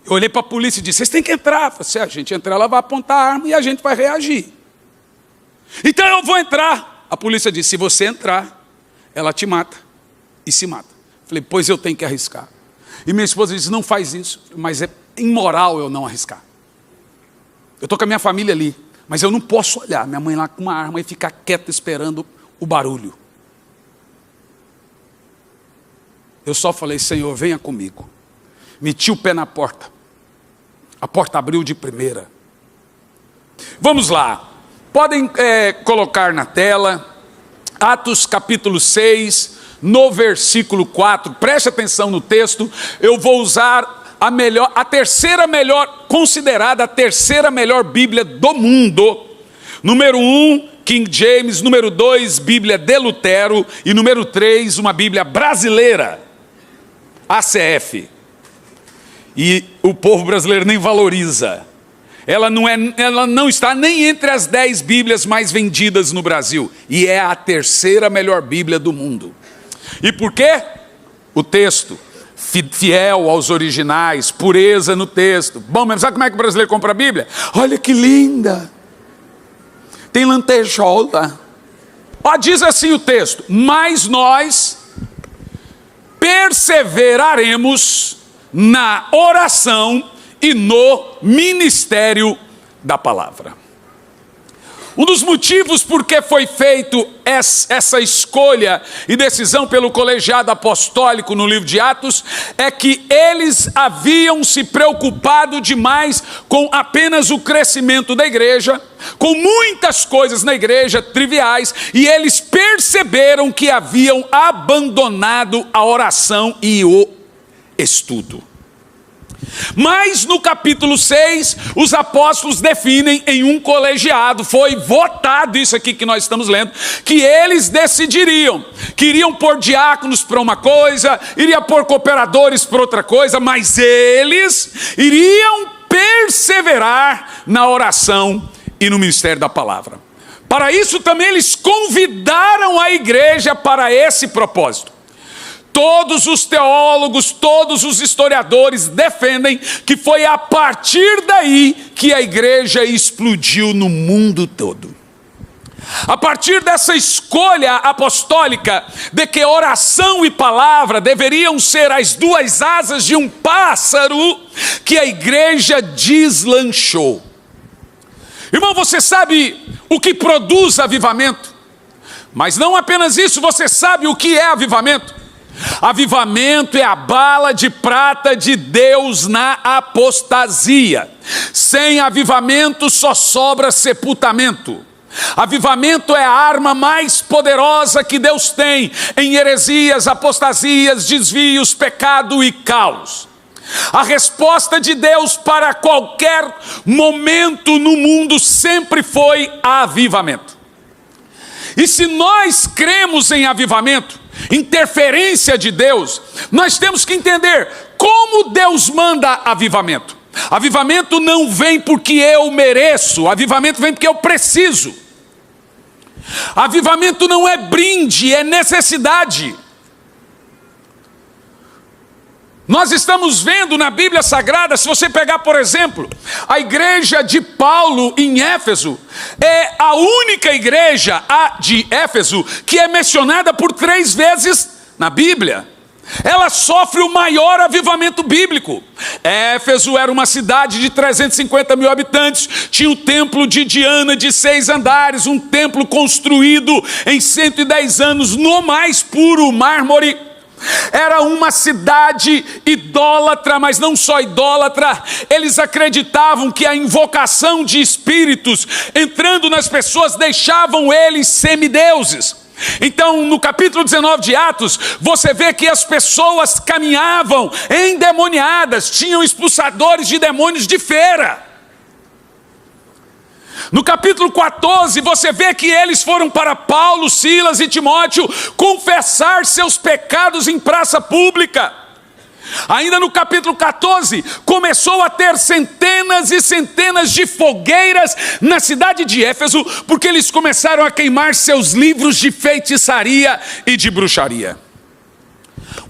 Eu olhei para a polícia e disse: vocês têm que entrar. Eu falei: se a gente entrar, ela vai apontar a arma e a gente vai reagir. Então eu vou entrar. A polícia disse: se você entrar, ela te mata e se mata. Eu falei: pois eu tenho que arriscar. E minha esposa disse: não faz isso. Mas é imoral eu não arriscar. Eu estou com a minha família ali, mas eu não posso olhar minha mãe lá com uma arma e ficar quieta esperando o barulho. Eu só falei: Senhor, venha comigo. Meti o pé na porta. A porta abriu de primeira. Vamos lá. Podem colocar na tela. Atos capítulo 6, no versículo 4. Preste atenção no texto. Eu vou usar a terceira melhor, considerada a terceira melhor Bíblia do mundo. Número 1, King James. Número 2, Bíblia de Lutero. E número 3, uma Bíblia brasileira. ACF. E o povo brasileiro nem valoriza. Ela não está nem entre as 10 Bíblias mais vendidas no Brasil. E é a terceira melhor Bíblia do mundo. E por quê? O texto, fiel aos originais, pureza no texto. Bom, mas sabe como é que o brasileiro compra a Bíblia? Olha que linda. Tem lantejola. Ó, diz assim o texto: mas nós perseveraremos na oração e no ministério da palavra. Um dos motivos por que foi feito essa escolha e decisão pelo colegiado apostólico no livro de Atos é que eles haviam se preocupado demais com apenas o crescimento da igreja, com muitas coisas na igreja triviais, e eles perceberam que haviam abandonado a oração e o estudo. Mas no capítulo 6, os apóstolos definem em um colegiado, foi votado isso aqui que nós estamos lendo, que eles decidiriam, que iriam pôr diáconos para uma coisa, iriam pôr cooperadores para outra coisa, mas eles iriam perseverar na oração e no ministério da palavra. Para isso também eles convidaram a igreja para esse propósito. Todos os teólogos, todos os historiadores defendem que foi a partir daí que a igreja explodiu no mundo todo. A partir dessa escolha apostólica de que oração e palavra deveriam ser as duas asas de um pássaro, que a igreja deslanchou. Irmão, você sabe o que produz avivamento? Mas não apenas isso, você sabe o que é avivamento? Avivamento é a bala de prata de Deus na apostasia. Sem avivamento só sobra sepultamento. Avivamento é a arma mais poderosa que Deus tem em heresias, apostasias, desvios, pecado e caos. A resposta de Deus para qualquer momento no mundo sempre foi avivamento. E se nós cremos em avivamento, interferência de Deus, nós temos que entender como Deus manda avivamento. Avivamento não vem porque eu mereço, avivamento vem porque eu preciso. Avivamento não é brinde, é necessidade. Nós estamos vendo na Bíblia Sagrada, se você pegar, por exemplo, a igreja de Paulo em Éfeso, é a única igreja, a de Éfeso, que é mencionada por 3 vezes na Bíblia. Ela sofre o maior avivamento bíblico. Éfeso era uma cidade de 350 mil habitantes, tinha o templo de Diana de 6 andares, um templo construído em 110 anos no mais puro mármore. Era uma cidade idólatra, mas não só idólatra, eles acreditavam que a invocação de espíritos entrando nas pessoas deixavam eles semideuses. Então, no capítulo 19 de Atos, você vê que as pessoas caminhavam endemoniadas, tinham expulsadores de demônios de feira. No capítulo 14, você vê que eles foram para Paulo, Silas e Timóteo confessar seus pecados em praça pública. Ainda no capítulo 14, começou a ter centenas e centenas de fogueiras na cidade de Éfeso, porque eles começaram a queimar seus livros de feitiçaria e de bruxaria.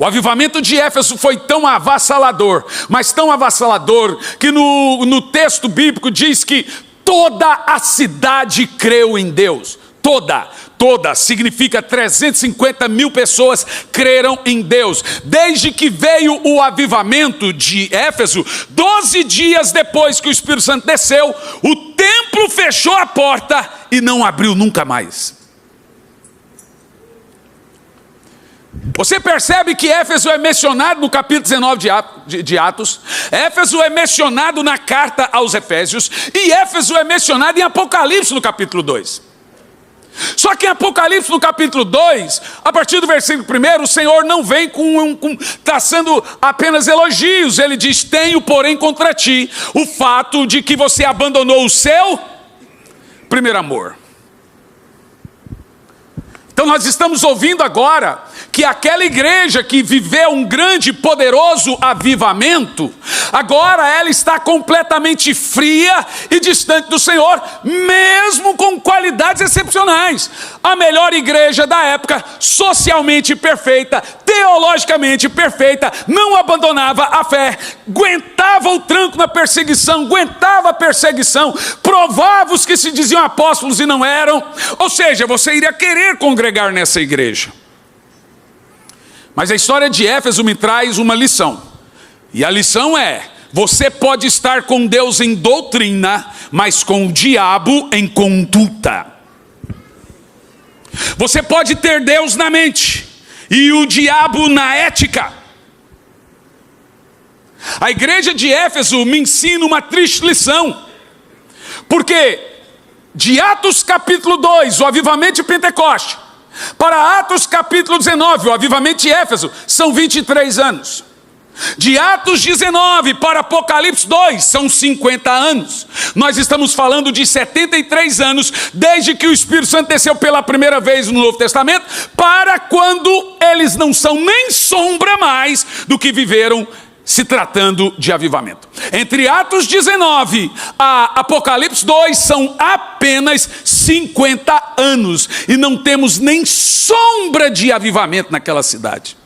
O avivamento de Éfeso foi tão avassalador, mas tão avassalador, que no texto bíblico diz que toda a cidade creu em Deus. Toda, significa 350 mil pessoas creram em Deus. Desde que veio o avivamento de Éfeso, 12 dias depois que o Espírito Santo desceu, o templo fechou a porta e não abriu nunca mais. Você percebe que Éfeso é mencionado no capítulo 19 de Atos, Éfeso é mencionado na carta aos Efésios, e Éfeso é mencionado em Apocalipse no capítulo 2. Só que em Apocalipse no capítulo 2, a partir do versículo 1, o Senhor não vem traçando apenas elogios. Ele diz: tenho porém contra ti o fato de que você abandonou o seu primeiro amor. Então nós estamos ouvindo agora que aquela igreja que viveu um grande e poderoso avivamento, agora ela está completamente fria e distante do Senhor, mesmo com qualidades excepcionais. A melhor igreja da época, socialmente perfeita, teologicamente perfeita, não abandonava a fé, aguentava o tranco na perseguição, aguentava a perseguição, provava os que se diziam apóstolos e não eram. Ou seja, você iria querer congregar nessa igreja. Mas a história de Éfeso me traz uma lição. E a lição é: você pode estar com Deus em doutrina, mas com o diabo em conduta. Você pode ter Deus na mente e o diabo na ética. A igreja de Éfeso me ensina uma triste lição. Porque de Atos capítulo 2, o avivamento de Pentecoste, para Atos capítulo 19, o avivamento de Éfeso, são 23 anos. De Atos 19 para Apocalipse 2, são 50 anos. Nós estamos falando de 73 anos, desde que o Espírito Santo desceu pela primeira vez no Novo Testamento, para quando eles não são nem sombra mais do que viveram se tratando de avivamento. Entre Atos 19 a Apocalipse 2 são apenas 50 anos. E não temos nem sombra de avivamento naquela cidade.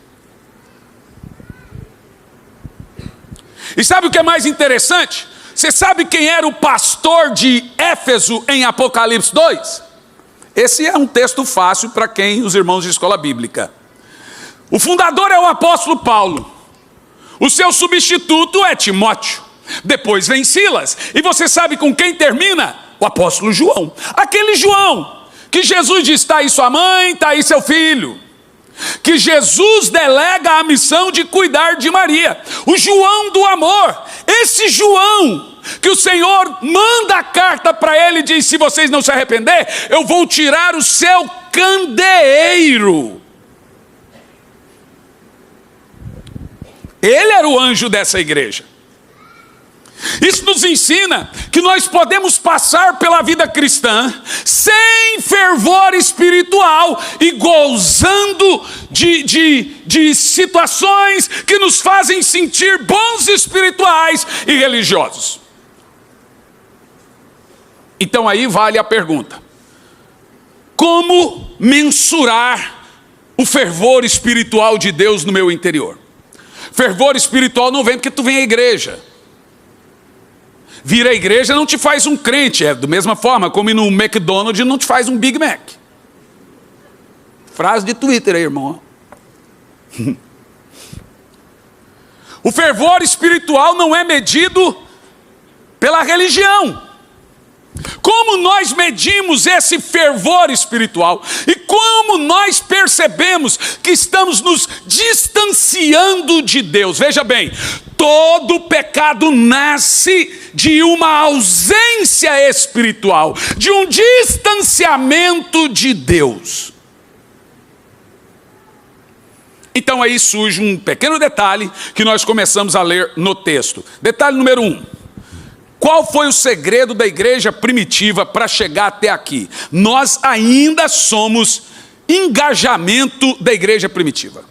E sabe o que é mais interessante? Você sabe quem era o pastor de Éfeso em Apocalipse 2? Esse é um texto fácil para quem, os irmãos de escola bíblica. O fundador é o apóstolo Paulo. O seu substituto é Timóteo. Depois vem Silas. E você sabe com quem termina? O apóstolo João. Aquele João que Jesus diz: está aí sua mãe, está aí seu filho. Que Jesus delega a missão de cuidar de Maria. O João do amor. Esse João que o Senhor manda a carta para ele e diz: se vocês não se arrepender, eu vou tirar o seu candeeiro. Ele era o anjo dessa igreja. Isso nos ensina que nós podemos passar pela vida cristã sem fervor espiritual e gozando de situações que nos fazem sentir bons espirituais e religiosos. Então aí vale a pergunta: como mensurar o fervor espiritual de Deus no meu interior? Fervor espiritual não vem porque tu vem à igreja. Vir à igreja não te faz um crente. É da mesma forma como ir no McDonald's não te faz um Big Mac. Frase de Twitter aí, irmão. O fervor espiritual não é medido pela religião. Como nós medimos esse fervor espiritual? E como nós percebemos que estamos nos distanciando de Deus? Veja bem, todo pecado nasce de uma ausência espiritual, de um distanciamento de Deus. Então aí surge um pequeno detalhe que nós começamos a ler no texto. Detalhe número 1. Qual foi o segredo da igreja primitiva para chegar até aqui? Nós ainda somos engajamento da igreja primitiva.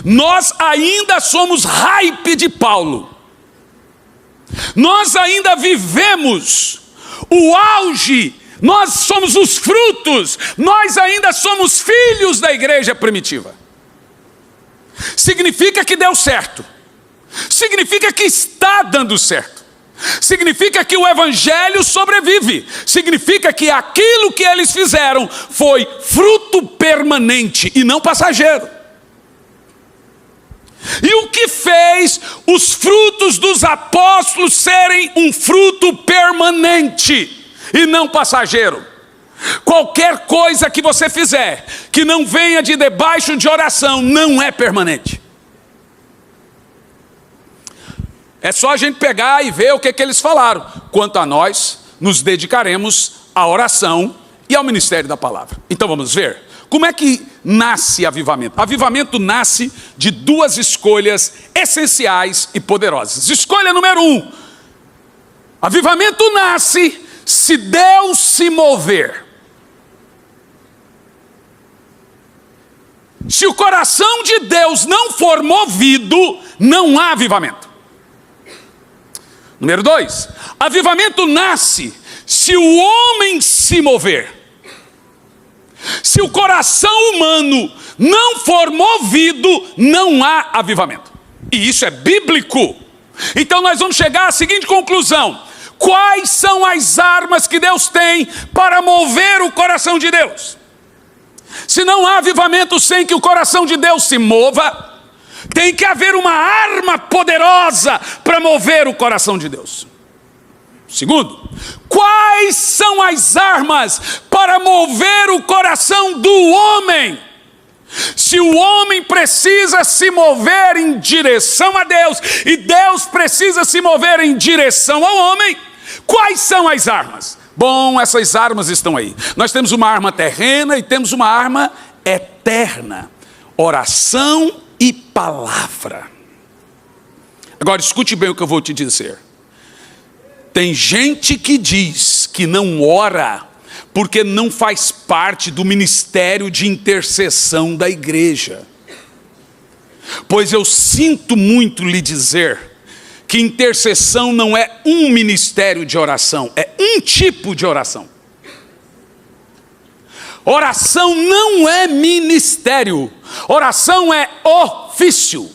Nós ainda somos hype de Paulo. Nós ainda vivemos o auge. Nós somos os frutos. Nós ainda somos filhos da igreja primitiva. significa que deu certo, significa que está dando certo, significa que o evangelho sobrevive, significa que aquilo que eles fizeram foi fruto permanente e não passageiro. E o que fez os frutos dos apóstolos serem um fruto permanente e não passageiro? Qualquer coisa que você fizer que não venha de debaixo de oração não é permanente. É só a gente pegar e ver o que eles falaram. Quanto a nós, nos dedicaremos à oração e ao ministério da palavra. Então vamos ver. Como é que nasce avivamento? Avivamento nasce de duas escolhas essenciais e poderosas. Escolha número 1. Avivamento nasce se Deus se mover. Se o coração de Deus não for movido, não há avivamento. Número 2. Avivamento nasce se o homem se mover. Se o coração humano não for movido, não há avivamento. E isso é bíblico. Então nós vamos chegar à seguinte conclusão: quais são as armas que Deus tem para mover o coração de Deus? Se não há avivamento sem que o coração de Deus se mova, tem que haver uma arma poderosa para mover o coração de Deus. Segundo, quais são as armas para mover o coração do homem? Se o homem precisa se mover em direção a Deus e Deus precisa se mover em direção ao homem, quais são as armas? Bom, essas armas estão aí. Nós temos uma arma terrena e temos uma arma eterna: oração e palavra. Agora escute bem o que eu vou te dizer. Tem gente que diz que não ora porque não faz parte do ministério de intercessão da igreja. Pois eu sinto muito lhe dizer que intercessão não é um ministério de oração, é um tipo de oração. Oração não é ministério, oração é ofício.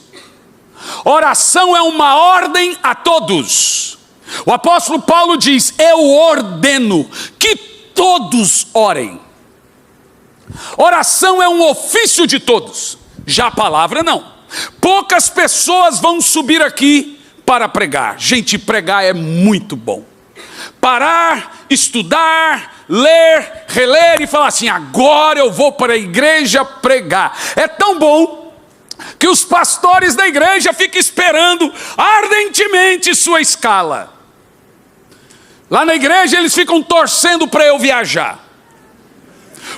Oração é uma ordem a todos. O apóstolo Paulo diz: eu ordeno que todos orem. Oração é um ofício de todos, já a palavra não. Poucas pessoas vão subir aqui para pregar. Gente, pregar é muito bom. Parar, estudar, ler, reler e falar assim: agora eu vou para a igreja pregar. É tão bom que os pastores da igreja ficam esperando ardentemente sua escala. Lá na igreja eles ficam torcendo para eu viajar.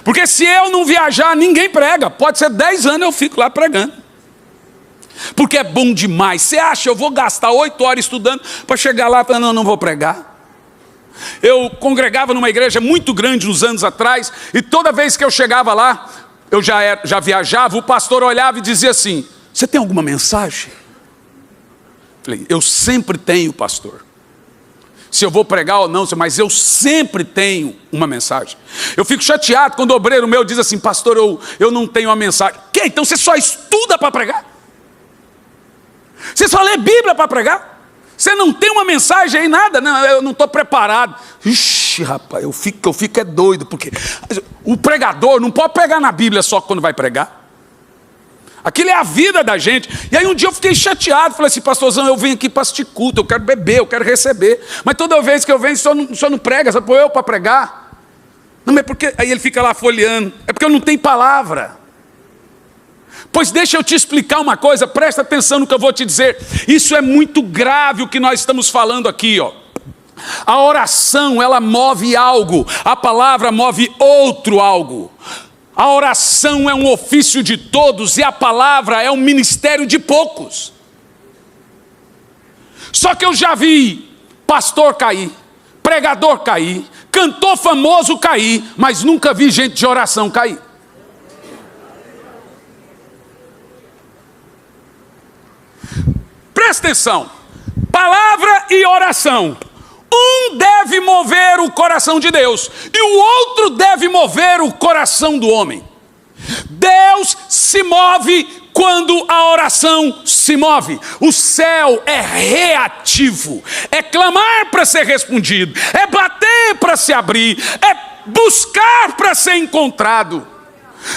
Porque se eu não viajar, ninguém prega. Pode ser 10 anos eu fico lá pregando. Porque é bom demais. Você acha, eu vou gastar 8 horas estudando para chegar lá e falar: não vou pregar? Eu congregava numa igreja muito grande uns anos atrás, e toda vez que eu chegava lá, eu já viajava, o pastor olhava e dizia assim: você tem alguma mensagem? Falei: eu sempre tenho, pastor. Se eu vou pregar ou não, mas eu sempre tenho uma mensagem. Eu fico chateado quando o obreiro meu diz assim: pastor, eu não tenho uma mensagem. Que? Então você só estuda para pregar? Você só lê Bíblia para pregar? Você não tem uma mensagem aí, nada? Não, eu não estou preparado. Ixi, rapaz, eu fico é doido, porque o pregador não pode pregar na Bíblia só quando vai pregar. Aquilo é a vida da gente. E aí um dia eu fiquei chateado, falei assim: pastorzão, eu venho aqui para assistir culto, eu quero beber, eu quero receber. Mas toda vez que eu venho, o senhor não prega, só põe eu para pregar. Não, mas porque aí ele fica lá folheando. É porque eu não tenho palavra. Pois deixa eu te explicar uma coisa, presta atenção no que eu vou te dizer. Isso é muito grave o que nós estamos falando aqui, ó. A oração, ela move algo, a palavra move outro algo. A oração é um ofício de todos e a palavra é um ministério de poucos. Só que eu já vi pastor cair, pregador cair, cantor famoso cair, mas nunca vi gente de oração cair. Presta atenção, palavra e oração. Um deve mover o coração de Deus e o outro deve mover o coração do homem. Deus se move quando a oração se move. O céu é reativo, é clamar para ser respondido, é bater para se abrir, é buscar para ser encontrado.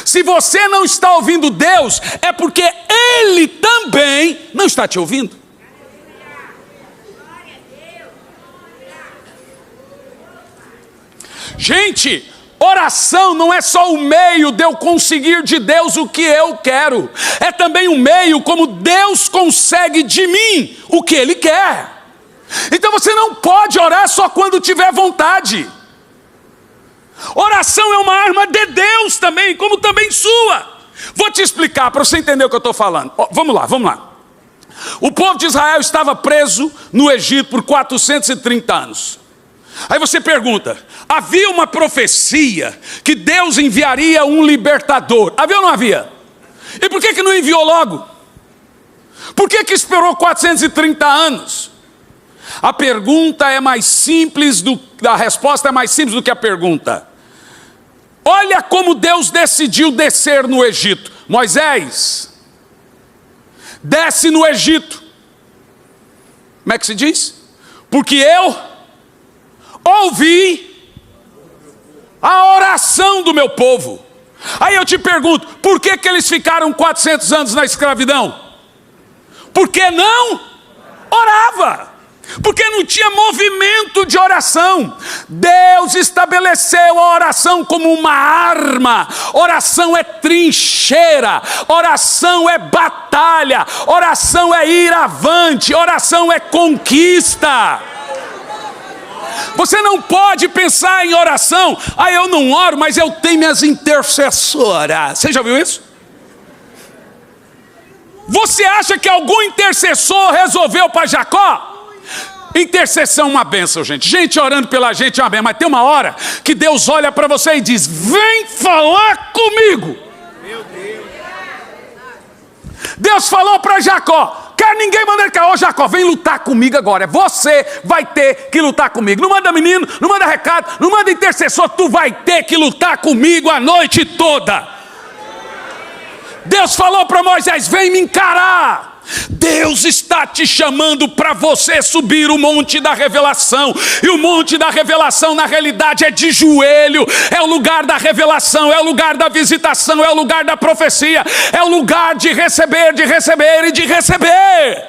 Se você não está ouvindo Deus, é porque Ele também não está te ouvindo. Gente, oração não é só o meio de eu conseguir de Deus o que eu quero. É também um meio como Deus consegue de mim o que Ele quer. Então você não pode orar só quando tiver vontade. Oração é uma arma de Deus também, como também sua. Vou te explicar para você entender o que eu estou falando. Vamos lá. O povo de Israel estava preso no Egito por 430 anos. Aí você pergunta, havia uma profecia que Deus enviaria um libertador. Havia ou não havia? E por que não enviou logo? Por que esperou 430 anos? A pergunta é mais simples, a resposta é mais simples do que a pergunta. Olha como Deus decidiu descer no Egito. Moisés, desce no Egito. Como é que se diz? Porque eu ouvi a oração do meu povo. Aí eu te pergunto, por que eles ficaram 400 anos na escravidão? Porque não orava. Porque não tinha movimento de oração. Deus estabeleceu a oração como uma arma. Oração é trincheira, oração é batalha, oração é ir avante, oração é conquista. Você não pode pensar em oração, eu não oro, mas eu tenho minhas intercessoras. Você já viu isso? Você acha que algum intercessor resolveu para Jacó? Intercessão é uma bênção, gente. Gente orando pela gente é uma bênção. Mas tem uma hora que Deus olha para você e diz: vem falar comigo. Meu Deus. Deus falou para Jacó: quer ninguém mandar ele cair. Ô Jacó, vem lutar comigo agora. Você vai ter que lutar comigo. Não manda menino, não manda recado, não manda intercessor. Tu vai ter que lutar comigo a noite toda. Deus falou para Moisés: vem me encarar. Deus está te chamando para você subir o monte da revelação. E o monte da revelação na realidade é de joelho. É o lugar da revelação, é o lugar da visitação, é o lugar da profecia, é o lugar de receber e de receber.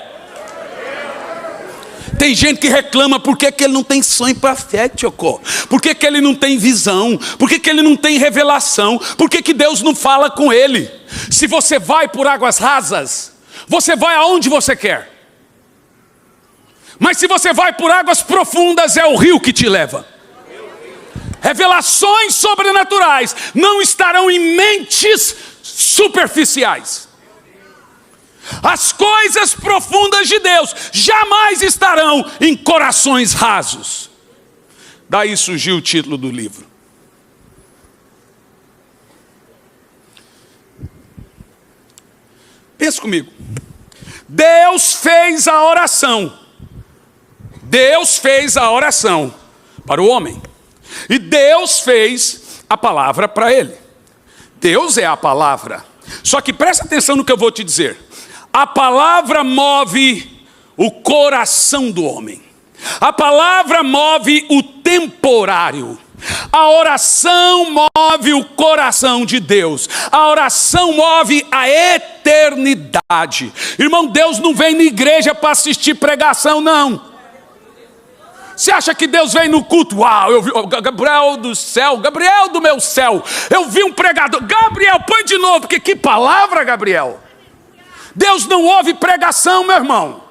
Tem gente que reclama por que ele não tem sonho profético, por que ele não tem visão, por que ele não tem revelação, por que Deus não fala com ele. Se você vai por águas rasas, você vai aonde você quer. Mas se você vai por águas profundas, é o rio que te leva. Revelações sobrenaturais não estarão em mentes superficiais. As coisas profundas de Deus jamais estarão em corações rasos. Daí surgiu o título do livro. Pensa comigo. Deus fez a oração. Deus fez a oração para o homem. E Deus fez a palavra para ele. Deus é a palavra. Só que presta atenção no que eu vou te dizer. A palavra move o coração do homem. A palavra move o temporário. A oração move o coração de Deus. A oração move a eternidade. Irmão, Deus não vem na igreja para assistir pregação, não. Você acha que Deus vem no culto? Uau, eu vi Gabriel do céu, Gabriel do meu céu. Eu vi um pregador. Gabriel, põe de novo, porque que palavra, Gabriel. Deus não ouve pregação, meu irmão.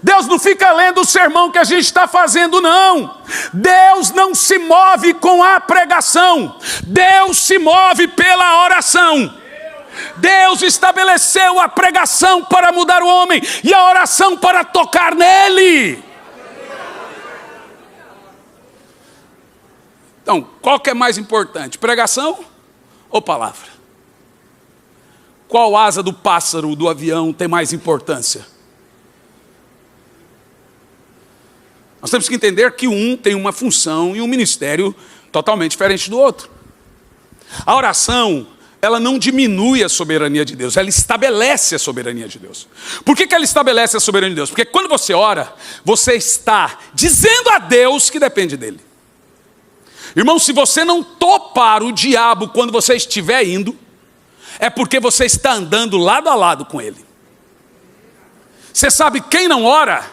Deus não fica lendo o sermão que a gente está fazendo, não. Deus não se move com a pregação. Deus se move pela oração. Deus estabeleceu a pregação para mudar o homem e a oração para tocar nele. Então, qual que é mais importante? Pregação ou palavra? Qual asa do pássaro, do avião tem mais importância? Nós temos que entender que um tem uma função e um ministério totalmente diferente do outro. A oração ela não diminui a soberania de Deus, ela estabelece a soberania de Deus. Por que ela estabelece a soberania de Deus? Porque quando você ora, você está dizendo a Deus que depende dele. Irmão, se você não topar o diabo quando você estiver indo, é porque você está andando lado a lado com ele. Você sabe quem não ora?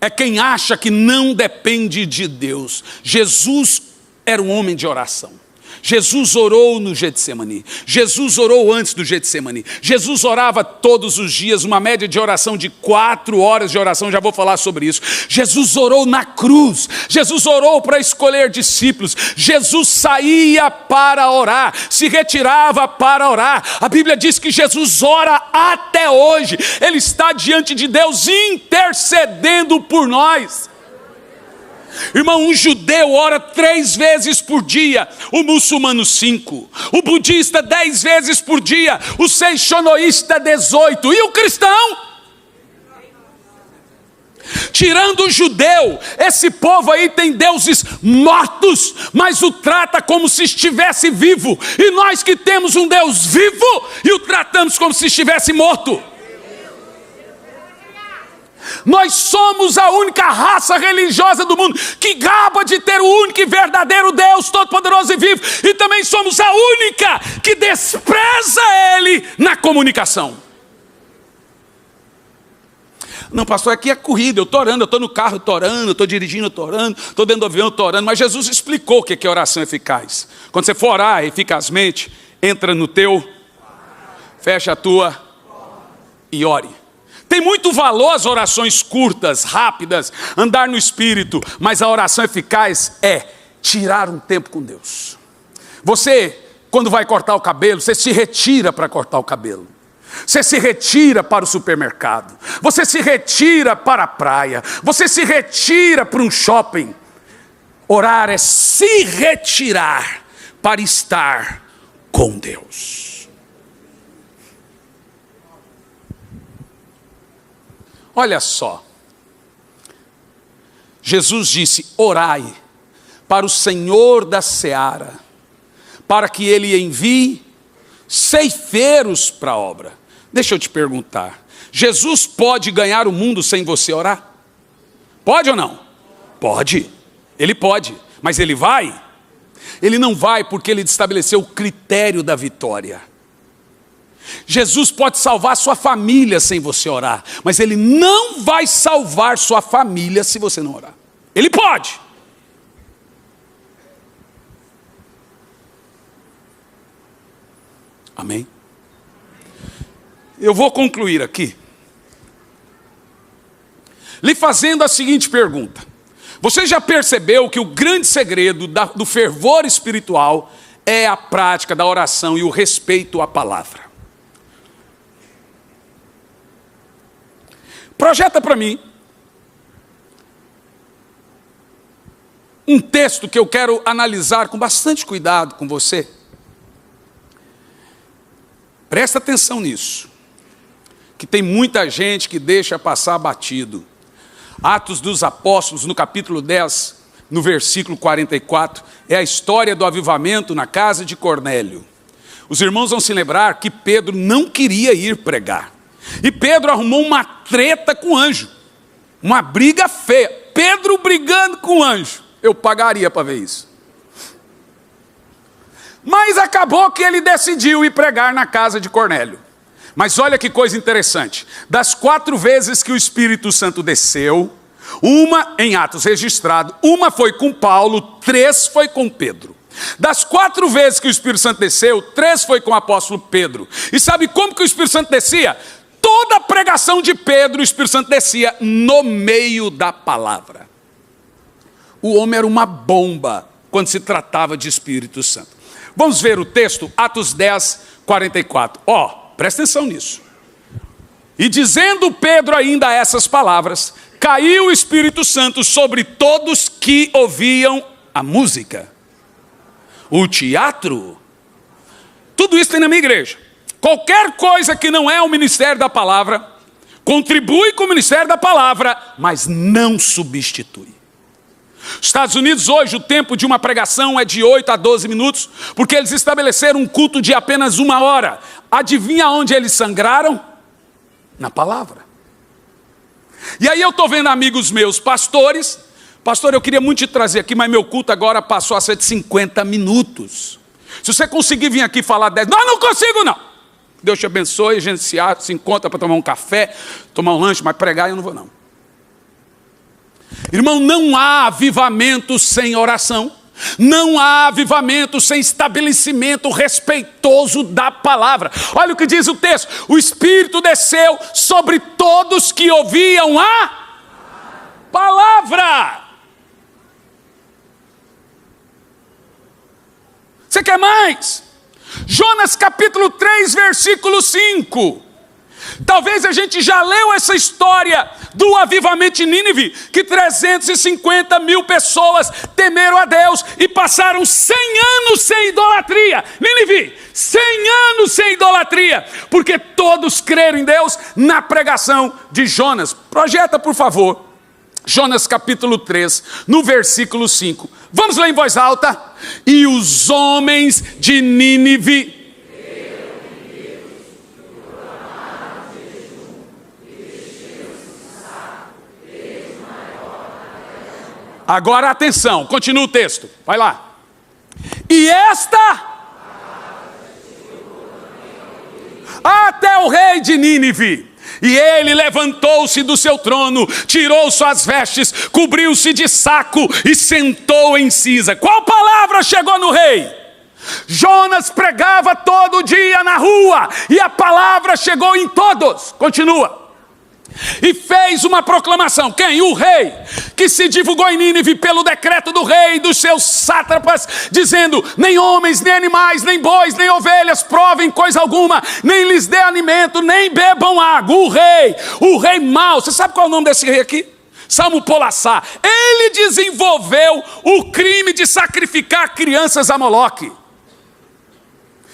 É quem acha que não depende de Deus. Jesus era um homem de oração. Jesus orou no Getsemani. Jesus orou antes do Getsemani. Jesus orava todos os dias, uma média de oração de 4 horas de oração, já vou falar sobre isso. Jesus orou na cruz. Jesus orou para escolher discípulos. Jesus saía para orar, se retirava para orar. A Bíblia diz que Jesus ora até hoje. Ele está diante de Deus intercedendo por nós. Irmão, um judeu ora 3 vezes por dia, o muçulmano 5, o budista 10 vezes por dia, o seixonoísta 18, e o cristão? Tirando o judeu, esse povo aí tem deuses mortos, mas o trata como se estivesse vivo, e nós que temos um Deus vivo, e o tratamos como se estivesse morto. Nós somos a única raça religiosa do mundo que gaba de ter o único e verdadeiro Deus todo-poderoso e vivo. E também somos a única que despreza Ele na comunicação. Não, pastor, aqui é corrida, eu estou orando, eu estou no carro, eu estou orando, eu estou dirigindo, eu estou orando, estou dentro do avião, eu estou orando. Mas Jesus explicou o que é oração eficaz. Quando você for orar eficazmente, entra no teu, fecha a tua e ore. Tem muito valor as orações curtas, rápidas, andar no Espírito, mas a oração eficaz é tirar um tempo com Deus. Você, quando vai cortar o cabelo, você se retira para cortar o cabelo. Você se retira para o supermercado. Você se retira para a praia. Você se retira para um shopping. Orar é se retirar para estar com Deus. Olha só, Jesus disse, orai para o Senhor da seara, para que Ele envie ceifeiros para a obra. Deixa eu te perguntar, Jesus pode ganhar o mundo sem você orar? Pode ou não? Pode, Ele pode, mas Ele vai? Ele não vai porque Ele estabeleceu o critério da vitória. Jesus pode salvar sua família sem você orar, mas Ele não vai salvar sua família se você não orar. Ele pode. Amém? Eu vou concluir aqui, lhe fazendo a seguinte pergunta. Você já percebeu que o grande segredo do fervor espiritual é a prática da oração e o respeito à palavra? Projeta para mim um texto que eu quero analisar com bastante cuidado com você. Presta atenção nisso, que tem muita gente que deixa passar batido. Atos dos Apóstolos, no capítulo 10, no versículo 44, é a história do avivamento na casa de Cornélio. Os irmãos vão se lembrar que Pedro não queria ir pregar. E Pedro arrumou uma treta com o anjo, uma briga feia. Pedro brigando com o anjo, eu pagaria para ver isso. Mas acabou que ele decidiu ir pregar na casa de Cornélio. Mas olha que coisa interessante, das 4 vezes que o Espírito Santo desceu, uma em Atos registrado, uma foi com Paulo, 3 foi com Pedro. Das 4 vezes que o Espírito Santo desceu, 3 foi com o apóstolo Pedro. E sabe como que o Espírito Santo descia? Toda a pregação de Pedro, o Espírito Santo descia no meio da palavra. O homem era uma bomba quando se tratava de Espírito Santo. Vamos ver o texto, Atos 10, 44. Presta atenção nisso. E dizendo Pedro ainda essas palavras, caiu o Espírito Santo sobre todos que ouviam a música, o teatro. Tudo isso tem na minha igreja. Qualquer coisa que não é o ministério da palavra, contribui com o ministério da palavra, mas não substitui. Estados Unidos hoje o tempo de uma pregação é de 8 a 12 minutos, porque eles estabeleceram um culto de apenas 1 hora. Adivinha onde eles sangraram? Na palavra. E aí eu estou vendo amigos meus, pastores, pastor, eu queria muito te trazer aqui, mas meu culto agora passou a ser de 50 minutos. Se você conseguir vir aqui falar 10, não consigo não. Deus te abençoe, a gente se encontra para tomar um café, tomar um lanche, mas pregar eu não vou não. Irmão, não há avivamento sem oração. Não há avivamento sem estabelecimento respeitoso da palavra. Olha o que diz o texto: o Espírito desceu sobre todos que ouviam a palavra. Você quer mais? Jonas capítulo 3, versículo 5. Talvez a gente já leu essa história do avivamento de Nínive, que 350 mil pessoas temeram a Deus e passaram 100 anos sem idolatria. Nínive, 100 anos sem idolatria, porque todos creram em Deus na pregação de Jonas. Projeta, por favor, Jonas capítulo 3, no versículo 5. Vamos ler em voz alta. E os homens de Nínive agora atenção, continua o texto, vai lá. E até o rei de Nínive, e ele levantou-se do seu trono, tirou suas vestes, cobriu-se de saco e sentou em cinza. Qual palavra chegou no rei? Jonas pregava todo dia na rua, e a palavra chegou em todos. Continua. E fez uma proclamação. Quem? O rei, que se divulgou em Nínive pelo decreto do rei e dos seus sátrapas, dizendo: nem homens, nem animais, nem bois, nem ovelhas provem coisa alguma, nem lhes dê alimento, nem bebam água. O rei mau. Você sabe qual é o nome desse rei aqui? Salmo Polassá. Ele desenvolveu o crime de sacrificar crianças a Moloque.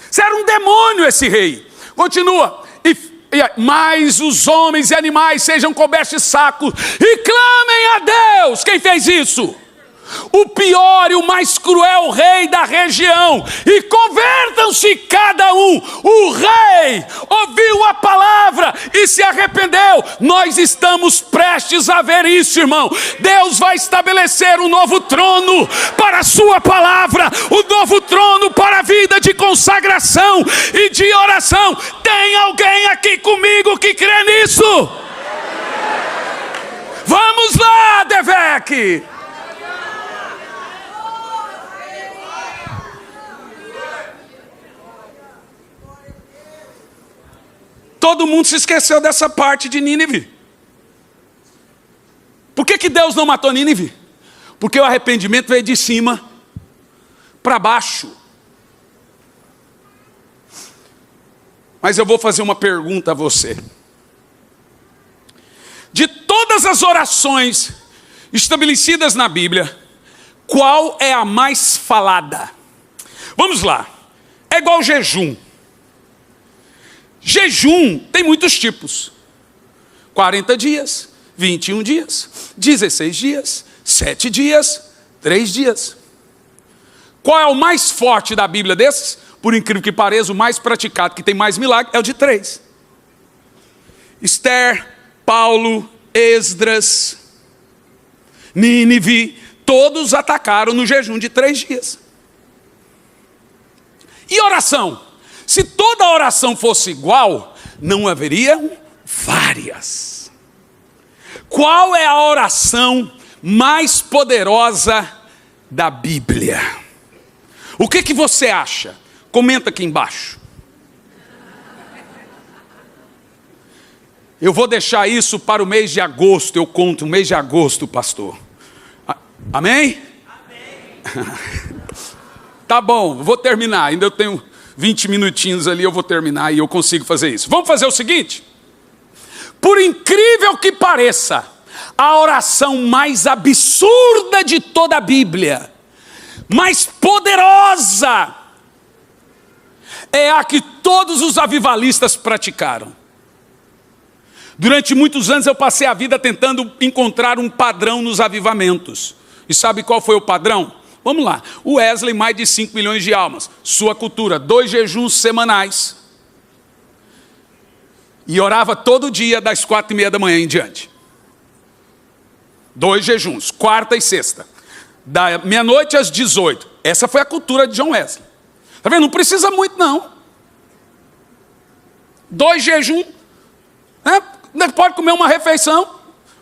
Isso era um demônio, esse rei. Continua. Mas os homens e animais sejam cobertos de sacos e clamem a Deus. Quem fez isso? O pior e o mais cruel rei da região. E convertam-se cada um. O rei ouviu a palavra e se arrependeu. Nós estamos prestes a ver isso, irmão. Deus vai estabelecer um novo trono para a sua palavra, um novo trono para a vida de consagração e de oração. Tem alguém aqui comigo que crê nisso? Vamos lá, Devec. Todo mundo se esqueceu dessa parte de Nínive. Por que Deus não matou Nínive? Porque o arrependimento veio de cima para baixo. Mas eu vou fazer uma pergunta a você. De todas as orações estabelecidas na Bíblia, qual é a mais falada? Vamos lá. É igual jejum. Jejum tem muitos tipos. 40 dias, 21 dias, 16 dias, 7 dias, 3 dias. Qual é o mais forte da Bíblia desses? Por incrível que pareça, o mais praticado, que tem mais milagre, é o de 3. Esther, Paulo, Esdras, Nínive, todos atacaram no jejum de 3 dias. E oração? Se toda oração fosse igual, não haveriam várias. Qual é a oração mais poderosa da Bíblia? O que você acha? Comenta aqui embaixo. Eu vou deixar isso para o mês de agosto. Eu conto o mês de agosto, pastor. Amém? Amém. Tá bom, vou terminar. Ainda eu tenho 20 minutinhos ali, eu vou terminar e eu consigo fazer isso. Vamos fazer o seguinte? Por incrível que pareça, a oração mais absurda de toda a Bíblia, mais poderosa, é a que todos os avivalistas praticaram. Durante muitos anos eu passei a vida tentando encontrar um padrão nos avivamentos. E sabe qual foi o padrão? Vamos lá. O Wesley, mais de 5 milhões de almas. Sua cultura, 2 jejuns semanais. E orava todo dia das 4:30 da manhã em diante. 2 jejuns, quarta e sexta. Da meia-noite às 18. Essa foi a cultura de John Wesley. Está vendo? Não precisa muito, não. 2 jejuns. Pode comer uma refeição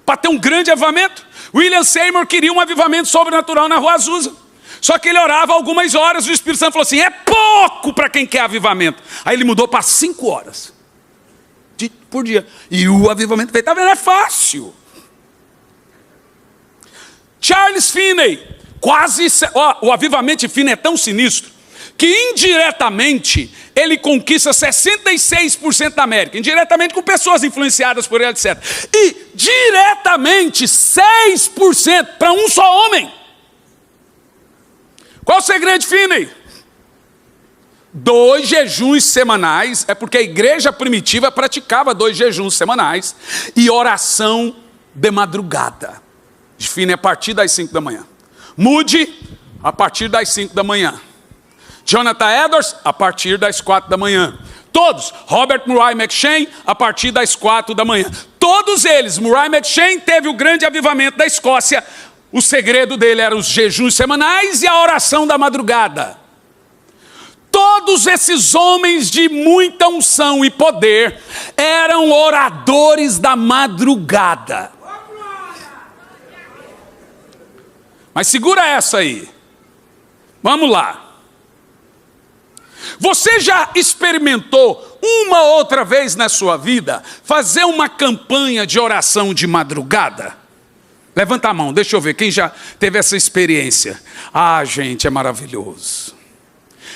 para ter um grande avivamento. William Seymour queria um avivamento sobrenatural na Rua Azusa. Só que ele orava algumas horas, o Espírito Santo falou assim, é pouco para quem quer avivamento. Aí ele mudou para 5 horas por dia. E o avivamento veio. Está vendo? É fácil. Charles Finney, o avivamento de Finney é tão sinistro, que indiretamente ele conquista 66% da América. Indiretamente com pessoas influenciadas por ele, etc. E diretamente 6% para um só homem. Qual o segredo de Finney? 2 jejuns semanais, é porque a igreja primitiva praticava 2 jejuns semanais, e oração de madrugada. De Finney a partir das 5 da manhã. Moody, a partir das 5 da manhã. Jonathan Edwards, a partir das 4 da manhã. Todos, Robert Murray McCheyne, a partir das 4 da manhã. Todos eles, Murray McCheyne teve o grande avivamento da Escócia. O segredo dele era os jejuns semanais e a oração da madrugada. Todos esses homens de muita unção e poder eram oradores da madrugada. Mas segura essa aí. Vamos lá. Você já experimentou uma outra vez na sua vida fazer uma campanha de oração de madrugada? Levanta a mão, deixa eu ver quem já teve essa experiência. Ah, gente, é maravilhoso.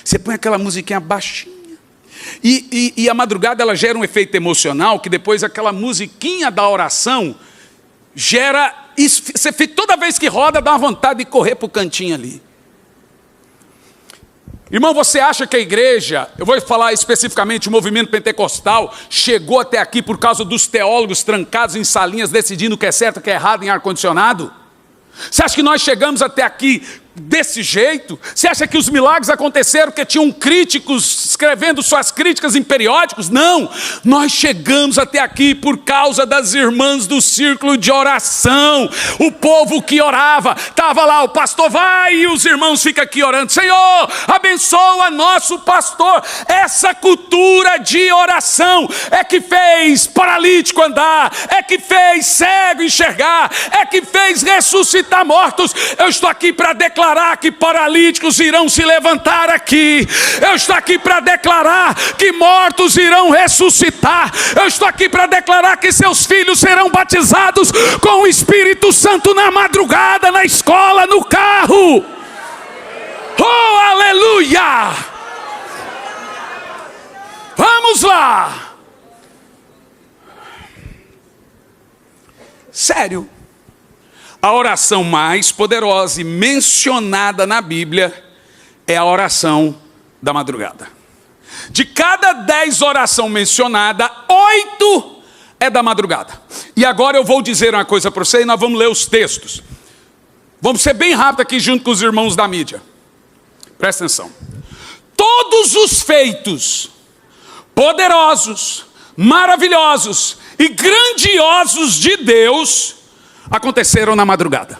Você põe aquela musiquinha baixinha. E a madrugada ela gera um efeito emocional que depois aquela musiquinha da oração gera... Você, toda vez que roda dá uma vontade de correr para o cantinho ali. Irmão, você acha que a igreja, eu vou falar especificamente o movimento pentecostal, chegou até aqui por causa dos teólogos trancados em salinhas decidindo o que é certo e o que é errado em ar-condicionado? Você acha que nós chegamos até aqui desse jeito? Você acha que os milagres aconteceram porque tinham críticos escrevendo suas críticas em periódicos? Não, nós chegamos até aqui por causa das irmãs do círculo de oração. O povo que orava, estava lá, o pastor vai e os irmãos ficam aqui orando, Senhor, abençoa nosso pastor. Essa cultura de oração é que fez paralítico andar, é que fez cego enxergar, é que fez ressuscitar mortos. Eu estou aqui para declarar que paralíticos irão se levantar aqui. Eu estou aqui para declarar que mortos irão ressuscitar. Eu estou aqui para declarar que seus filhos serão batizados com o Espírito Santo na madrugada, na escola, no carro. Oh, aleluia! Vamos lá! Sério. A oração mais poderosa e mencionada na Bíblia é a oração da madrugada. De cada 10 orações mencionadas, 8 é da madrugada. E agora eu vou dizer uma coisa para você e nós vamos ler os textos. Vamos ser bem rápido aqui junto com os irmãos da mídia. Presta atenção. Todos os feitos poderosos, maravilhosos e grandiosos de Deus aconteceram na madrugada.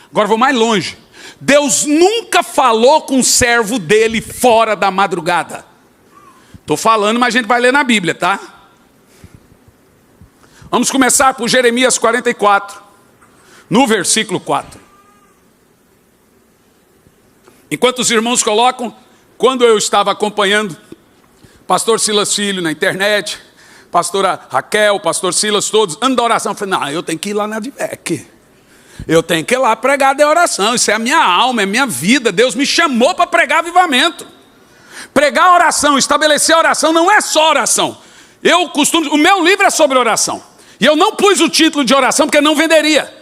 Agora vou mais longe. Deus nunca falou com o servo dele fora da madrugada. Estou falando, mas a gente vai ler na Bíblia, tá? Vamos começar por Jeremias 44, no versículo 4. Enquanto os irmãos colocam, quando eu estava acompanhando pastor Silas Filho na internet, pastora Raquel, pastor Silas, todos, andando da oração. Eu falei, não, eu tenho que ir lá na Advec. Eu tenho que ir lá pregar de oração. Isso é a minha alma, é a minha vida. Deus me chamou para pregar avivamento. Pregar a oração, estabelecer a oração, não é só oração. O meu livro é sobre oração. E eu não pus o título de oração porque não venderia.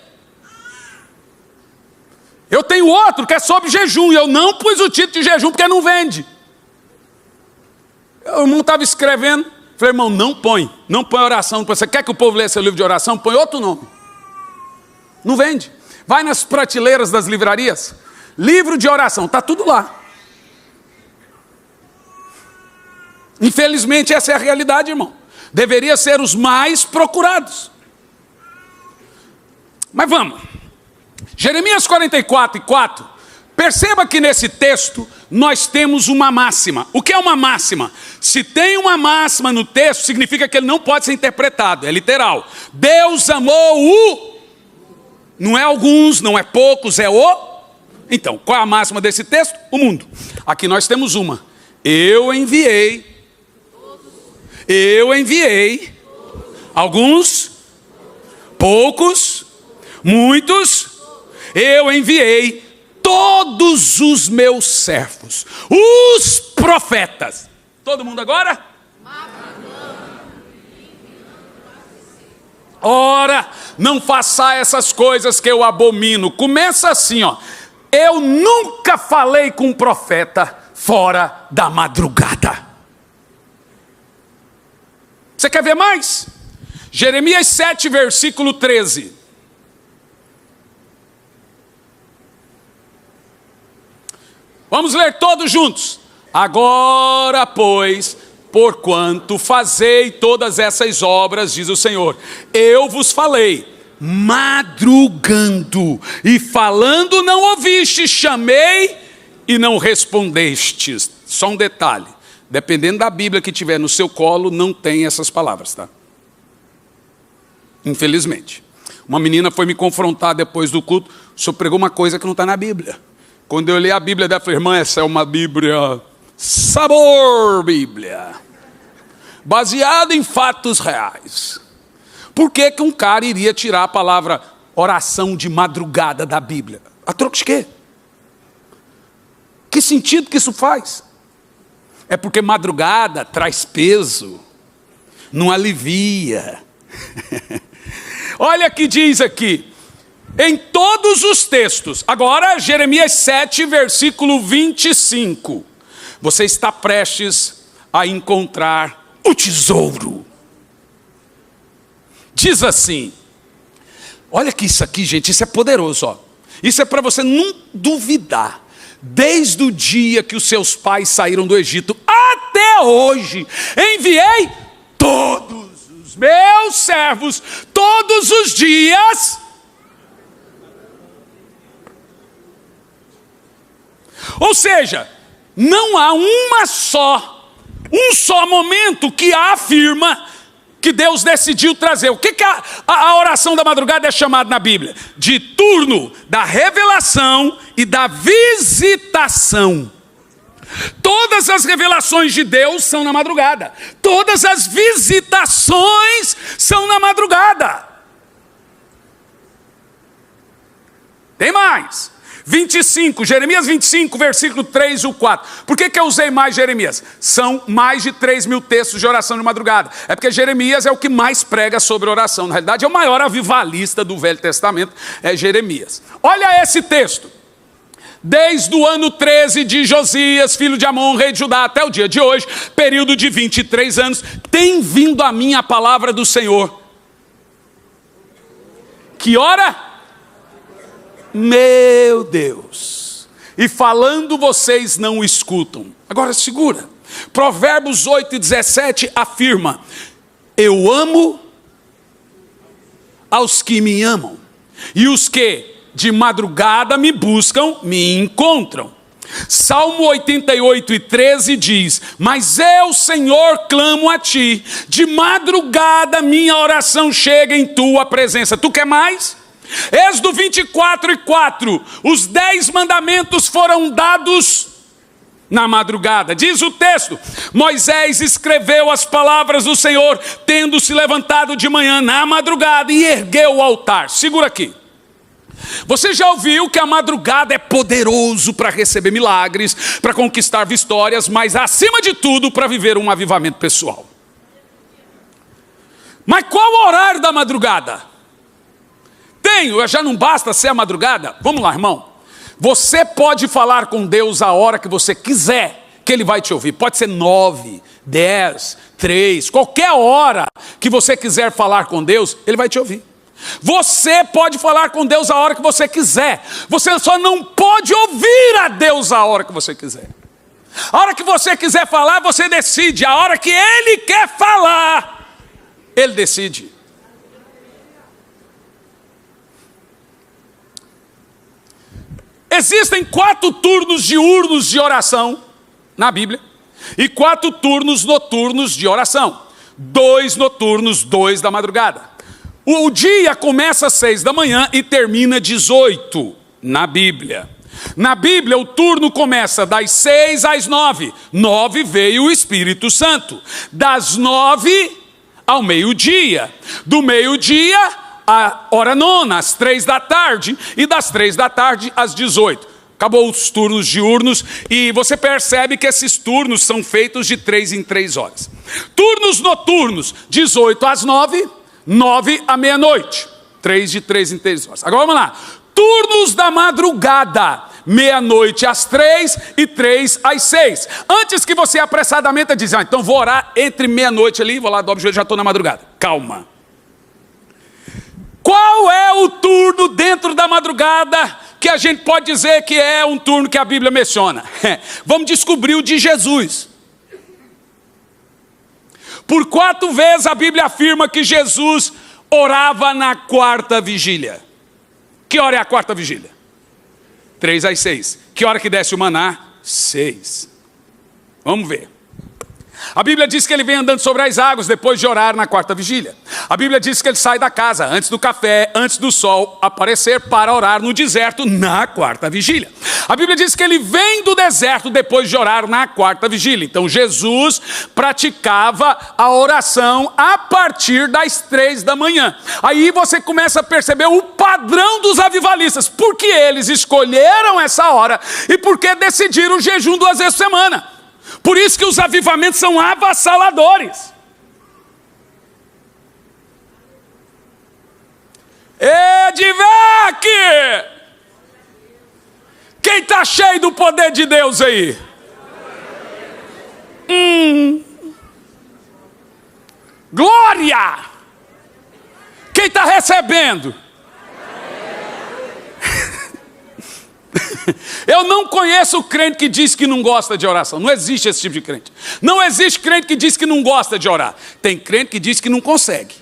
Eu tenho outro que é sobre jejum. E eu não pus o título de jejum porque não vende. O irmão estava escrevendo. Falei, irmão, não põe oração. Você quer que o povo leia seu livro de oração? Põe outro nome. Não vende. Vai nas prateleiras das livrarias, livro de oração, está tudo lá. Infelizmente essa é a realidade, irmão. Deveria ser os mais procurados. Mas vamos. Jeremias 44:4. Perceba que nesse texto nós temos uma máxima. O que é uma máxima? Se tem uma máxima no texto, significa que ele não pode ser interpretado, é literal. Deus amou o... Não é alguns, não é poucos, é o... Então, qual é a máxima desse texto? O mundo. Aqui nós temos uma. Eu enviei alguns, poucos, muitos, eu enviei todos os meus servos, os profetas. Todo mundo agora? Ora, não faça essas coisas que eu abomino. Começa assim, ó. Eu nunca falei com um profeta fora da madrugada. Você quer ver mais? Jeremias 7, versículo 13. Vamos ler todos juntos. Agora, pois, porquanto fazei todas essas obras, diz o Senhor, eu vos falei, madrugando, e falando não ouvistes, chamei e não respondestes. Só um detalhe. Dependendo da Bíblia que tiver no seu colo, não tem essas palavras, tá? Infelizmente. Uma menina foi me confrontar depois do culto. O senhor pregou uma coisa que não está na Bíblia. Quando eu li a Bíblia dela, eu falei, irmã, essa é uma Bíblia sabor Bíblia. Baseada em fatos reais. Por que que um cara iria tirar a palavra oração de madrugada da Bíblia? A troco de quê? Que sentido que isso faz? É porque madrugada traz peso, não alivia. Olha que diz aqui, em todos os textos, agora Jeremias 7, versículo 25. Você está prestes a encontrar o tesouro. Diz assim, olha que isso aqui, gente, isso é poderoso, ó. Isso é para você não duvidar. Desde o dia que os seus pais saíram do Egito até hoje, enviei todos os meus servos, todos os dias. Ou seja, não há um só momento que afirma que Deus decidiu trazer. O que a oração da madrugada é chamada na Bíblia? De turno da revelação e da visitação. Todas as revelações de Deus são na madrugada. Todas as visitações são na madrugada. Tem mais. 25, Jeremias 25, versículo 3 e 4. Por que eu usei mais Jeremias? São mais de 3 mil textos de oração de madrugada. É porque Jeremias é o que mais prega sobre oração. Na realidade, é o maior avivalista do Velho Testamento, é Jeremias. Olha esse texto. Desde o ano 13 de Josias, filho de Amon, rei de Judá, até o dia de hoje, período de 23 anos, tem vindo a mim a palavra do Senhor. Que hora? Meu Deus, e falando vocês não o escutam. Agora segura, Provérbios 8:17 afirma, eu amo aos que me amam, e os que de madrugada me buscam, me encontram. Salmo 88:13 diz, mas eu, Senhor, clamo a ti, de madrugada minha oração chega em tua presença. Tu quer mais? Êxodo 24:4, os 10 mandamentos foram dados na madrugada. Diz o texto, Moisés escreveu as palavras do Senhor, tendo se levantado de manhã na madrugada e ergueu o altar. Segura aqui. Você já ouviu que a madrugada é poderoso para receber milagres, para conquistar vitórias, mas acima de tudo para viver um avivamento pessoal. Mas qual o horário da madrugada? Já não basta ser a madrugada? Vamos lá, irmão. Você pode falar com Deus a hora que você quiser, que Ele vai te ouvir. Pode ser 9, 10, 3, qualquer hora que você quiser falar com Deus, Ele vai te ouvir. Você pode falar com Deus a hora que você quiser. Você só não pode ouvir a Deus a hora que você quiser. A hora que você quiser falar, você decide. A hora que Ele quer falar, Ele decide. Existem 4 turnos diurnos de oração na Bíblia e 4 turnos noturnos de oração. 2 noturnos, 2 da madrugada. O dia começa às 6 da manhã e termina às 18 na Bíblia. Na Bíblia o turno começa das 6 às 9. 9 veio o Espírito Santo. Das 9 ao meio-dia. Do meio-dia à hora nona, às 3 da tarde. E das 3 da tarde às 18. Acabou os turnos diurnos e você percebe que esses turnos são feitos de 3 em 3 horas. Turnos noturnos, 18 às 9, 9 à meia-noite. 3 de 3 em 3 horas. Agora vamos lá. Turnos da madrugada, meia-noite às 3 e 3 às 6. Antes que você apressadamente diz, então vou orar entre meia-noite ali, vou lá, dobro o joelho, já estou na madrugada. Calma. Qual é o turno dentro da madrugada que a gente pode dizer que é um turno que a Bíblia menciona? Vamos descobrir o de Jesus. Por 4 vezes a Bíblia afirma que Jesus orava na 4ª vigília. Que hora é a 4ª vigília? 3 às 6. Que hora que desce o maná? 6. Vamos ver. A Bíblia diz que ele vem andando sobre as águas depois de orar na 4ª vigília. A Bíblia diz que ele sai da casa antes do café, antes do sol aparecer para orar no deserto na 4ª vigília. A Bíblia diz que ele vem do deserto depois de orar na 4ª vigília. Então Jesus praticava a oração a partir das 3 da manhã. Aí você começa a perceber o padrão dos avivalistas. Por que eles escolheram essa hora e por que decidiram o jejum 2 vezes por semana. Por isso que os avivamentos são avassaladores. Edivec! Quem está cheio do poder de Deus aí? Glória! Quem está recebendo? Eu não conheço o crente que diz que não gosta de oração. Não existe esse tipo de crente. Não existe crente que diz que não gosta de orar. Tem crente que diz que não consegue.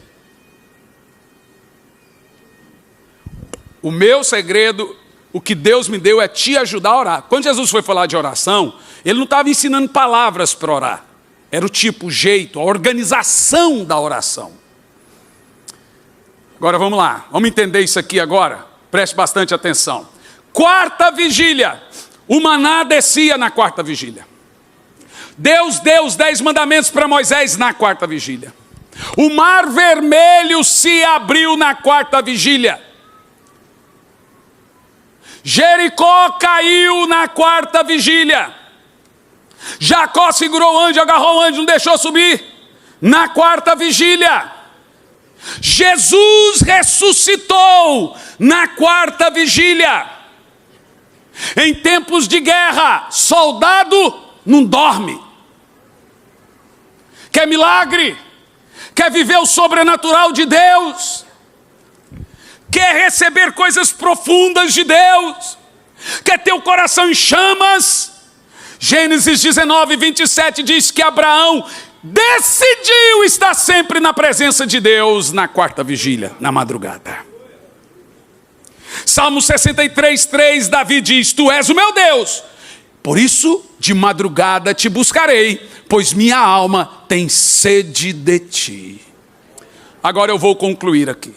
O meu segredo, o que Deus me deu é te ajudar a orar. Quando Jesus foi falar de oração, ele não estava ensinando palavras para orar. Era o tipo, o jeito, a organização da oração. Agora vamos lá. Vamos entender isso aqui agora. Preste bastante atenção. 4ª vigília, o maná descia na 4ª vigília. Deus deu os 10 mandamentos para Moisés na 4ª vigília. O mar vermelho se abriu na 4ª vigília. Jericó caiu na 4ª vigília. Jacó segurou o anjo, agarrou o anjo, não deixou subir na 4ª vigília. Jesus ressuscitou na 4ª vigília. Em tempos de guerra, soldado não dorme. Quer milagre? Quer viver o sobrenatural de Deus? Quer receber coisas profundas de Deus? Quer ter o coração em chamas? Gênesis 19, 27 diz que Abraão decidiu estar sempre na presença de Deus na 4ª vigília, na madrugada. Salmo 63, 3, Davi diz, tu és o meu Deus, por isso de madrugada te buscarei, pois minha alma tem sede de ti. Agora eu vou concluir aqui.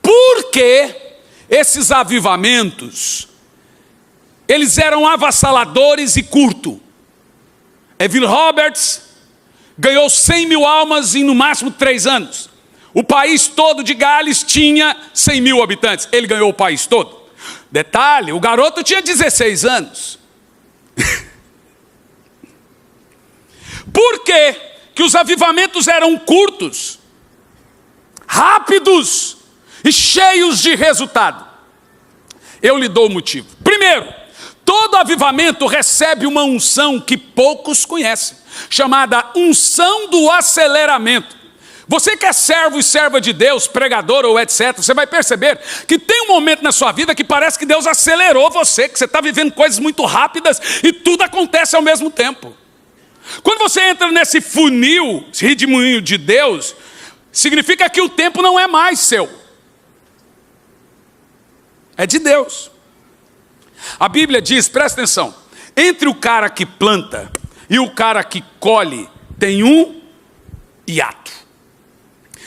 Por que esses avivamentos, eles eram avassaladores e curto? Evan Roberts ganhou 100 mil almas em no máximo 3 anos. O país todo de Gales tinha 100 mil habitantes. Ele ganhou o país todo. Detalhe, o garoto tinha 16 anos. Por que os avivamentos eram curtos, rápidos e cheios de resultado? Eu lhe dou o motivo. Primeiro, todo avivamento recebe uma unção que poucos conhecem, chamada unção do aceleramento. Você que é servo e serva de Deus, pregador ou etc., você vai perceber que tem um momento na sua vida que parece que Deus acelerou você, que você está vivendo coisas muito rápidas e tudo acontece ao mesmo tempo. Quando você entra nesse funil, esse redemoinho de Deus, significa que o tempo não é mais seu. É de Deus. A Bíblia diz, presta atenção, entre o cara que planta e o cara que colhe, tem um hiato.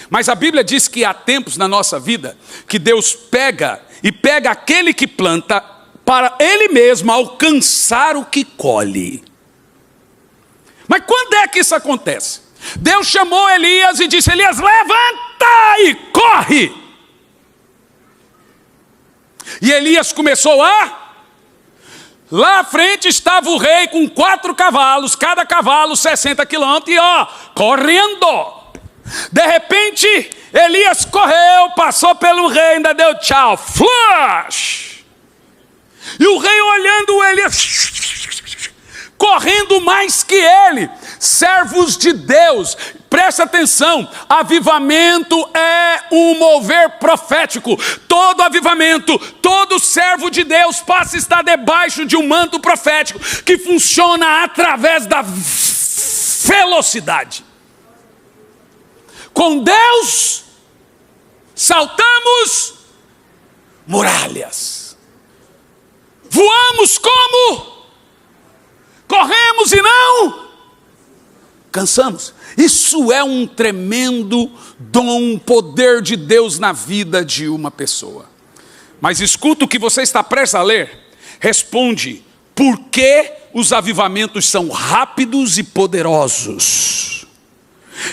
Mas a Bíblia diz que há tempos na nossa vida que Deus pega aquele que planta para Ele mesmo alcançar o que colhe. Mas quando é que isso acontece? Deus chamou Elias e disse, Elias, levanta e corre. E Elias começou a... Lá à frente estava o rei com 4 cavalos, cada cavalo 60 quilômetros, e correndo. De repente, Elias correu, passou pelo rei, ainda deu tchau, flash! E o rei olhando Elias, correndo mais que ele, servos de Deus, presta atenção, avivamento é um mover profético, todo avivamento, todo servo de Deus passa a estar debaixo de um manto profético, que funciona através da velocidade. Com Deus, saltamos muralhas, voamos como? Corremos e não cansamos. Isso é um tremendo dom, poder de Deus na vida de uma pessoa. Mas escuta o que você está prestes a ler. Responde, por que os avivamentos são rápidos e poderosos?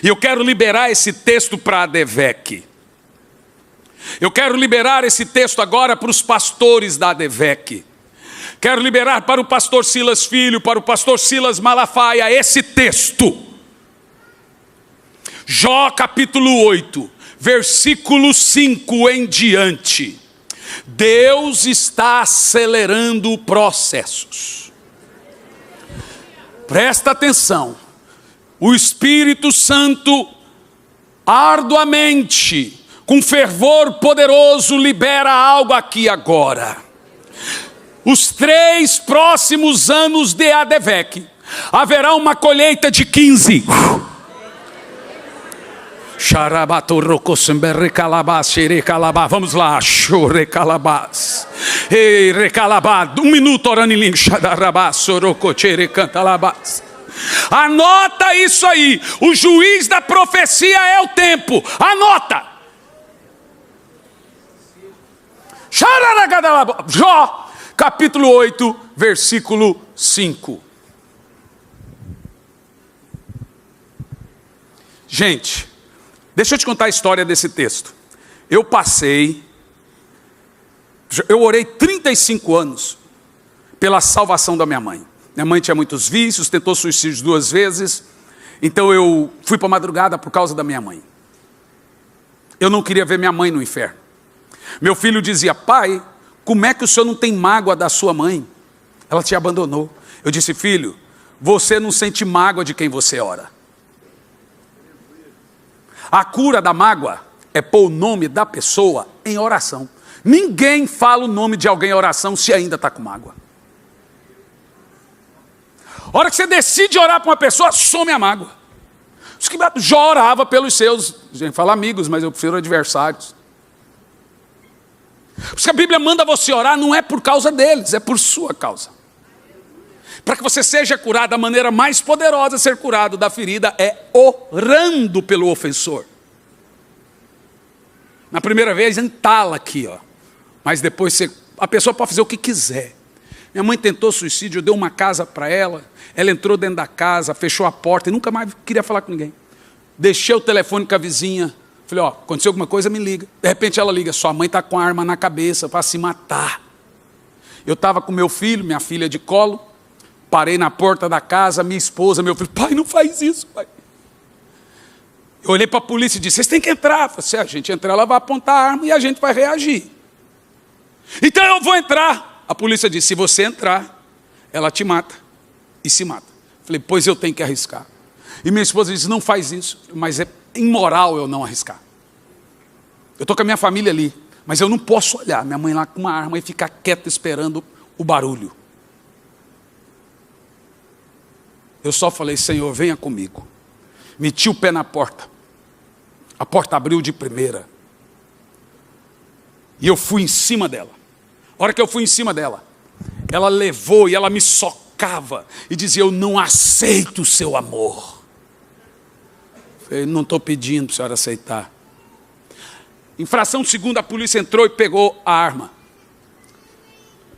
E eu quero liberar esse texto para a ADVEC. Eu quero liberar esse texto agora para os pastores da ADVEC. Quero liberar para o pastor Silas Filho, para o pastor Silas Malafaia, esse texto. Jó capítulo 8, versículo 5 em diante. Deus está acelerando processos. Presta atenção. O Espírito Santo, arduamente, com fervor poderoso, libera algo aqui agora. Os 3 próximos anos de ADVEC, haverá uma colheita de 15. Vamos lá, um minuto orando em língua. Anota isso aí. O juiz da profecia é o tempo. Anota. Jó, capítulo 8, versículo 5. Gente, deixa eu te contar a história desse texto. Eu orei 35 anos pela salvação da minha mãe. Minha mãe tinha muitos vícios, tentou suicídio 2 vezes. Então eu fui para a madrugada por causa da minha mãe. Eu não queria ver minha mãe no inferno. Meu filho dizia, pai, como é que o senhor não tem mágoa da sua mãe? Ela te abandonou. Eu disse, filho, você não sente mágoa de quem você ora. A cura da mágoa é pôr o nome da pessoa em oração. Ninguém fala o nome de alguém em oração se ainda está com mágoa. A hora que você decide orar para uma pessoa, some a mágoa. Jó orava pelos seus, a gente fala amigos, mas eu prefiro adversários. Porque a Bíblia manda você orar não é por causa deles, é por sua causa. Para que você seja curado, a maneira mais poderosa de ser curado da ferida é orando pelo ofensor. Na primeira vez, entala aqui, mas depois a pessoa pode fazer o que quiser. Minha mãe tentou suicídio, eu dei uma casa para ela, ela entrou dentro da casa, fechou a porta e nunca mais queria falar com ninguém. Deixei o telefone com a vizinha, falei, aconteceu alguma coisa, me liga. De repente ela liga, sua mãe está com a arma na cabeça para se matar. Eu estava com meu filho, minha filha de colo, parei na porta da casa, minha esposa, meu filho, pai, não faz isso, pai. Eu olhei para a polícia e disse, vocês têm que entrar. Falei, se a gente entrar, ela vai apontar a arma e a gente vai reagir. Então eu vou entrar. A polícia disse, se você entrar, ela te mata e se mata. Falei, pois eu tenho que arriscar. E minha esposa disse, não faz isso. Mas imoral eu não arriscar. Eu estou com a minha família ali, mas eu não posso olhar minha mãe lá com uma arma e ficar quieta esperando o barulho. Eu só falei, Senhor, venha comigo. Meti o pé na porta. A porta abriu de primeira. E eu fui em cima dela. A hora que eu fui em cima dela, ela levou e ela me socava e dizia, eu não aceito o seu amor. Eu falei, não estou pedindo para a senhora aceitar. Em fração de segundo, a polícia entrou e pegou a arma.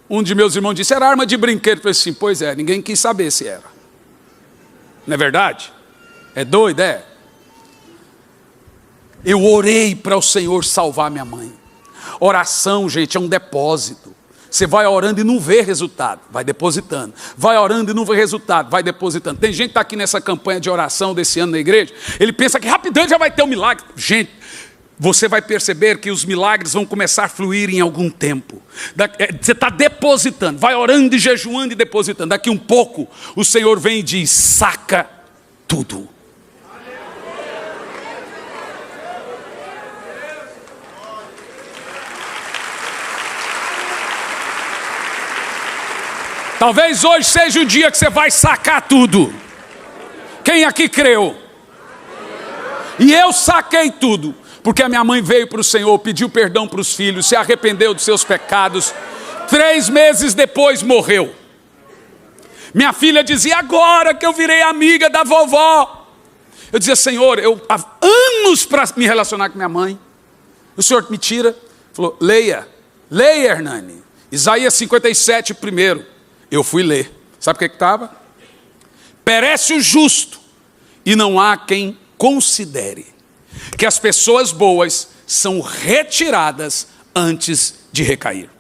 Um de meus irmãos disse, era arma de brinquedo. Eu falei assim, pois é, ninguém quis saber se era. Não é verdade? É doido, é? Eu orei para o Senhor salvar minha mãe. Oração, gente, é um depósito. Você vai orando e não vê resultado, vai depositando. Vai orando e não vê resultado, vai depositando. Tem gente que está aqui nessa campanha de oração desse ano na igreja, ele pensa que rapidão já vai ter um milagre. Gente, você vai perceber que os milagres vão começar a fluir em algum tempo. Você está depositando, vai orando e jejuando e depositando. Daqui um pouco, o Senhor vem e diz, saca tudo. Talvez hoje seja o dia que você vai sacar tudo. Quem aqui creu? E eu saquei tudo. Porque a minha mãe veio para o Senhor, pediu perdão para os filhos, se arrependeu dos seus pecados. 3 meses depois morreu. Minha filha dizia, agora que eu virei amiga da vovó. Eu dizia, Senhor, eu há anos para me relacionar com minha mãe. O Senhor me tira. Falou, leia, Hernani. Isaías 57, primeiro. Eu fui ler. Sabe o que estava? Perece o justo, e não há quem considere que as pessoas boas são retiradas antes de recair.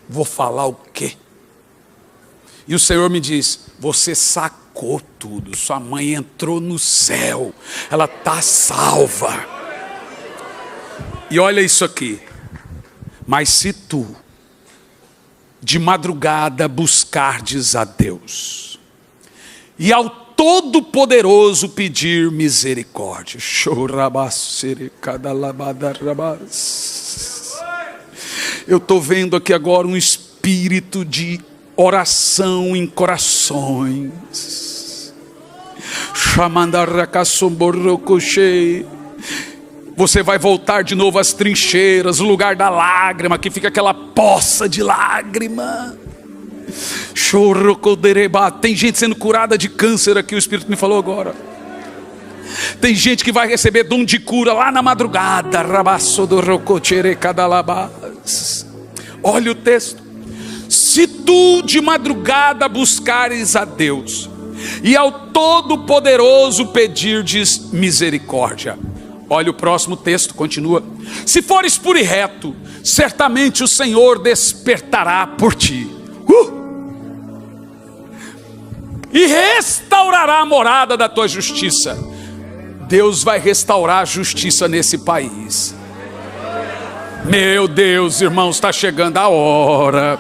Vou falar o quê? E o Senhor me diz, você sacou tudo, sua mãe entrou no céu, ela está salva. E olha isso aqui, mas se tu, de madrugada, buscardes a Deus, e ao Todo-Poderoso pedir misericórdia. Eu estou vendo aqui agora um espírito de oração em corações. Você vai voltar de novo às trincheiras, o lugar da lágrima, que fica aquela poça de lágrima. Tem gente sendo curada de câncer aqui, o Espírito me falou agora. Tem gente que vai receber dom de cura lá na madrugada. Olha o texto. Se tu de madrugada buscares a Deus, e ao Todo-Poderoso pedirdes misericórdia. Olha o próximo texto, continua. Se fores puro e reto, certamente o Senhor despertará por ti. E restaurará a morada da tua justiça. Deus vai restaurar a justiça nesse país. Meu Deus, irmãos, está chegando a hora.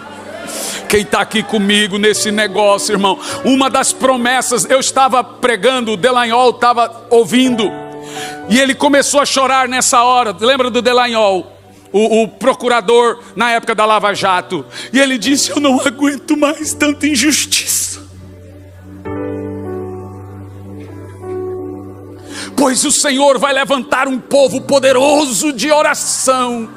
Quem está aqui comigo nesse negócio, irmão? Uma das promessas, eu estava pregando, o Delanhol estava ouvindo, e ele começou a chorar nessa hora. Lembra do Delanhol? O procurador na época da Lava Jato. E ele disse, eu não aguento mais tanta injustiça. Pois o Senhor vai levantar um povo poderoso de oração,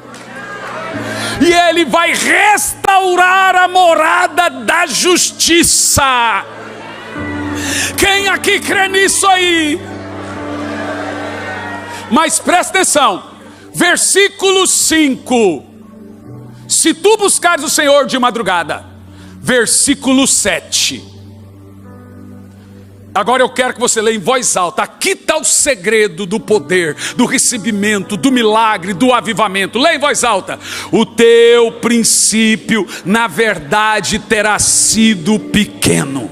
e Ele vai restaurar a morada da justiça. Quem aqui crê nisso aí? Mas presta atenção, versículo 5. Se tu buscares o Senhor de madrugada. Versículo 7. Agora eu quero que você leia em voz alta. Aqui está o segredo do poder, do recebimento, do milagre, do avivamento. Leia em voz alta. O teu princípio, na verdade, terá sido pequeno.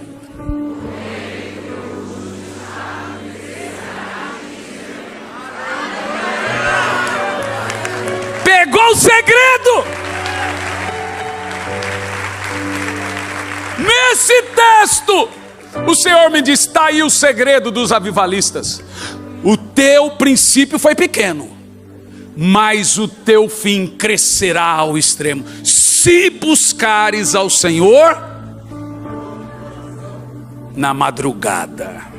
Pegou o segredo? Nesse texto, O Senhor me disse: está aí o segredo dos avivalistas. O teu princípio foi pequeno, mas o teu fim crescerá ao extremo. Se buscares ao Senhor na madrugada.